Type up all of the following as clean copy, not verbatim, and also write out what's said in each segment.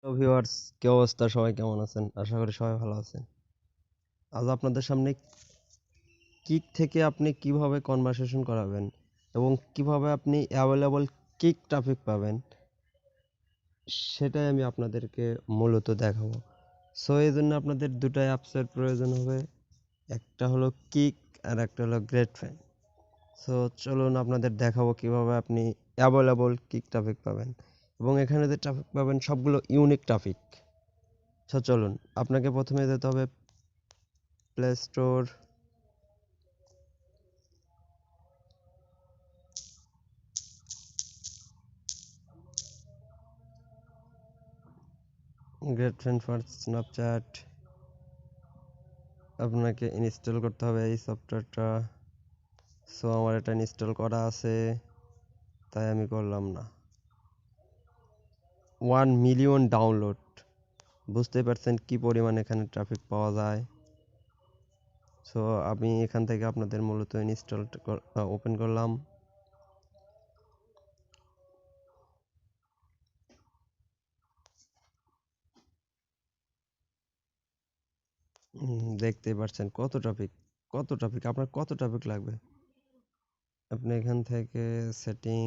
Hello viewers, কি অবস্থা? সবাই কেমন আছেন? আশা করি সবাই ভালো আছেন। আজ আপনাদের সামনে কিক থেকে আপনি কিভাবে কনভারসেশন করাবেন এবং কিভাবে আপনি অ্যাভেলেবল কিক ট্রাফিক পাবেন সেটাই আমি আপনাদেরকে মূলত দেখাবো। সো এই জন্য আপনাদের দুটো অ্যাপসের প্রয়োজন হবে, একটা হলো কিক আর একটা হলো গ্রেট ফ্যান। সো চলুন আপনাদের দেখাবো কিভাবে আপনি অ্যাভেলেবল কিক ট্রাফিক পাবেন এবং এখানে যে ট্রাফিক পাবেন সবগুলো ইউনিক ট্রাফিক। সো চলুন, আপনাকে প্রথমে যেতে হবে play store, great friend for Snapchat. আপনাকে ইনস্টল করতে হবে এই সফটওয়্যারটা। সো আমার এটা ইনস্টল করা আছে, তাই আমি করলাম না। 1 মিলিয়ন ডাউনলোড, বুঝতে পারছেন কি পরিমাণ এখানে ট্রাফিক পাওয়া যায়। সো আমি এখান থেকে আপনাদের মূলত ইনস্টল ওপেন করলাম। দেখতেই পাচ্ছেন কত ট্রাফিক, কত ট্রাফিক। আপনার কত ট্রাফিক লাগবে? আপনি এখান থেকে সেটিং,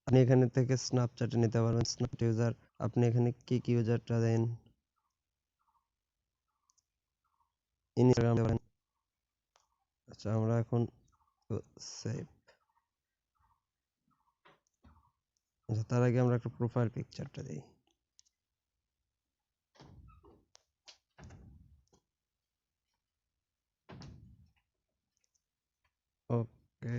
আপনি এখানে থেকে স্ন্যাপচ্যাটে নিতে পারবেন। স্ন্যাপচ্যাট ইউজার, আপনি এখানে কি ইউজারটা দেন, ইনস্টাগ্রাম দেবেন। আচ্ছা, আমরা এখন সেভ। আচ্ছা, তার আগে আমরা একটা প্রোফাইল পিকচারটা দিই। ওকে,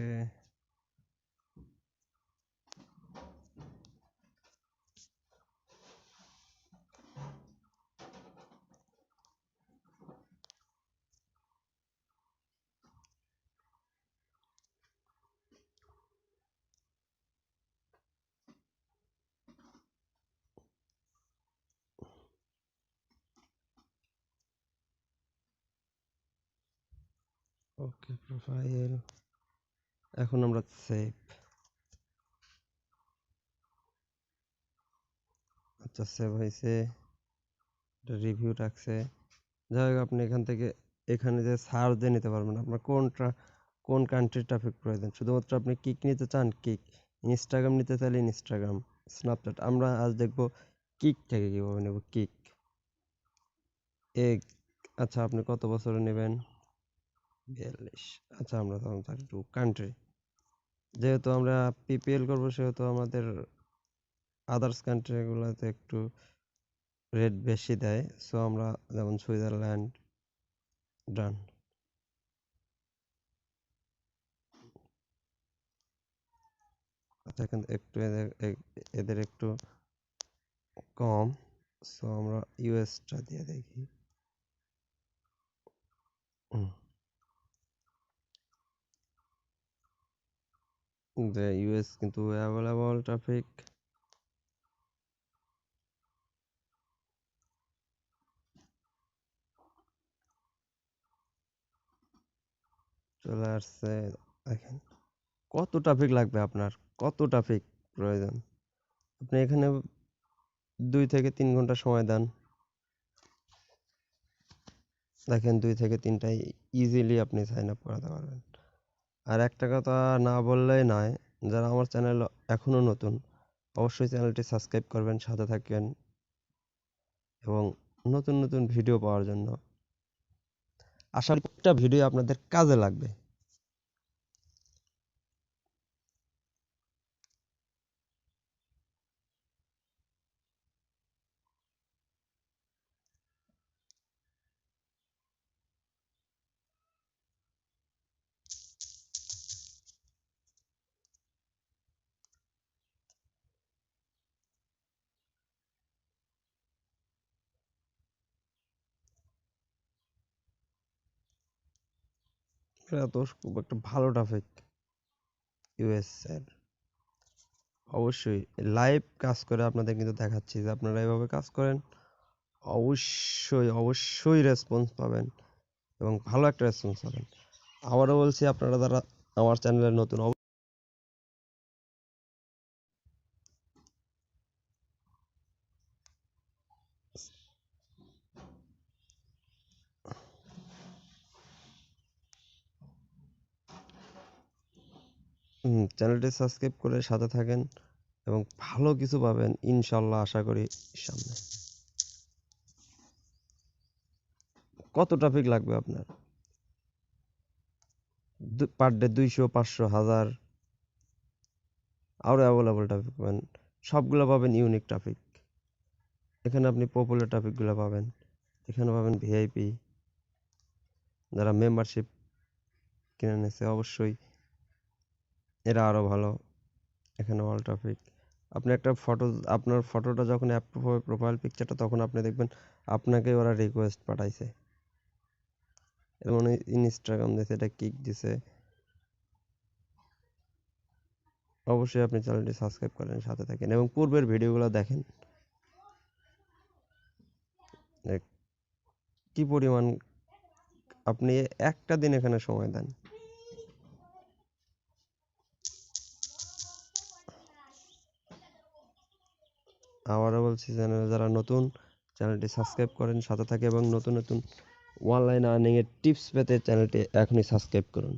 ওকে প্রোফাইল, এখন আমরা সেভ। আচ্ছা, সেভ হয়েছে, রিভিউ রাখছে। যাই হোক, আপনি এখান থেকে এখানে যে সার্চ দিয়ে নিতে পারবেন আপনার কোন কান্ট্রির ট্রাফিক প্রয়োজন। শুধুমাত্র আপনি কিক নিতে চান কিক, ইনস্টাগ্রাম নিতে চাইলে ইনস্টাগ্রাম, স্ন্যাপচ্যাট। আমরা আজ দেখব কিক থেকে কীভাবে নেব কিক। এগ, আচ্ছা আপনি কত বছরে নেবেন? 42। আচ্ছা, আমরা তখন থাকবো কান্ট্রি। যেহেতু আমরা পিপিএল করবো সেহেতু আমাদের আদার্স কান্ট্রিগুলোতে একটু রেট বেশি দেয়। সো আমরা যেমন সুইজারল্যান্ড, ডান। আচ্ছা, এখন একটু এদের একটু কম। সো আমরা ইউএসটা দিয়ে দেখি। যে ইউএস কিন্তু অ্যাভেলেবল ট্রাফিক। চলে আসছে, দেখেন কত ট্রাফিক লাগবে আপনার, কত ট্রাফিক প্রয়োজন। আপনি এখানে 2 থেকে 3 ঘন্টা সময় দেন, দেখেন 2 থেকে 3টায় ইজিলি আপনি সাইন আপ করাতে পারবেন। আর একটা কথা না বললেই নয়, যারা আমার চ্যানেল এখনো নতুন অবশ্যই চ্যানেলটি সাবস্ক্রাইব করবেন, সাথে থাকবেন এবং নতুন নতুন ভিডিও পাওয়ার জন্য। আশা করি প্রত্যেকটা ভিডিও আপনাদের কাজে লাগবে। এটা তো খুব একটা ভালো ট্রাফিক ইউএস এর। অবশ্যই লাইভ কাজ করে আপনাদের কিন্তু দেখাচ্ছি যে আপনারা এভাবে কাজ করেন, অবশ্যই অবশ্যই রেসপন্স পাবেন এবং ভালো একটা রেসপন্স পাবেন। আবারও বলছি, আপনারা যারা আমার চ্যানেলে নতুন চ্যানেলটি সাবস্ক্রাইব করে সাথে থাকেন এবং ভালো কিছু পাবেন ইনশাল্লাহ, আশা করি সামনে। কত ট্রাফিক লাগবে আপনার? পার ডে 200, 500, 1000 আরও অ্যাভেলেবল ট্রাফিক পাবেন। সবগুলো পাবেন ইউনিক ট্রাফিক। এখানে আপনি পপুলার ট্রাফিকগুলো পাবেন, এখানে পাবেন ভিআইপি, যারা মেম্বারশিপ কিনে নিয়েছে অবশ্যই এরা আরও ভালো। এখানে অল ট্রাফিক। আপনি একটা ফটো, আপনার ফটোটা যখন অ্যাপ্রুভ হবে প্রোফাইল পিকচারটা, তখন আপনি দেখবেন আপনাকে ওরা রিকোয়েস্ট পাঠাইছে, যেমন ইনস্টাগ্রাম দিয়েছে, এটা কিক দিছে। অবশ্যই আপনি চ্যানেলটি সাবস্ক্রাইব করেন, সাথে থাকেন এবং পূর্বের ভিডিওগুলো দেখেন কি পরিমাণ। আপনি একটা দিন এখানে সময় দেন, আবারও বলছি, চ্যানেলে যারা নতুন চ্যানেলটি সাবস্ক্রাইব করেন, সাথে থাকে এবং নতুন নতুন অনলাইন আর্নিংয়ের টিপস পেতে চ্যানেলটি এখনই সাবস্ক্রাইব করুন।